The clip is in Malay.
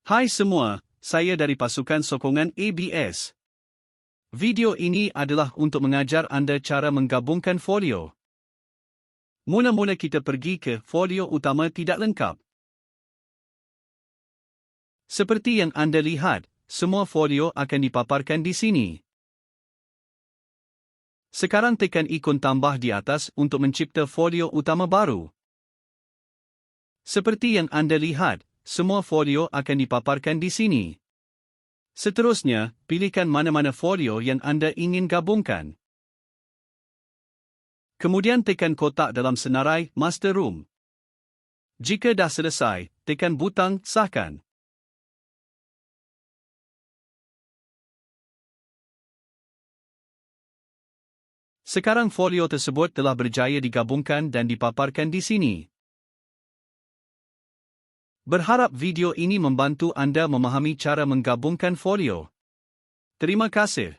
Hai semua, saya dari pasukan sokongan ABS. Video ini adalah untuk mengajar anda cara menggabungkan folio. Mula-mula kita pergi ke folio utama tidak lengkap. Seperti yang anda lihat, semua folio akan dipaparkan di sini. Sekarang tekan ikon tambah di atas untuk mencipta folio utama baru. Seperti yang anda lihat, semua folio akan dipaparkan di sini. Seterusnya, pilihkan mana-mana folio yang anda ingin gabungkan. Kemudian tekan kotak dalam senarai Master Room. Jika dah selesai, tekan butang Sahkan. Sekarang folio tersebut telah berjaya digabungkan dan dipaparkan di sini. Berharap video ini membantu anda memahami cara menggabungkan folio. Terima kasih.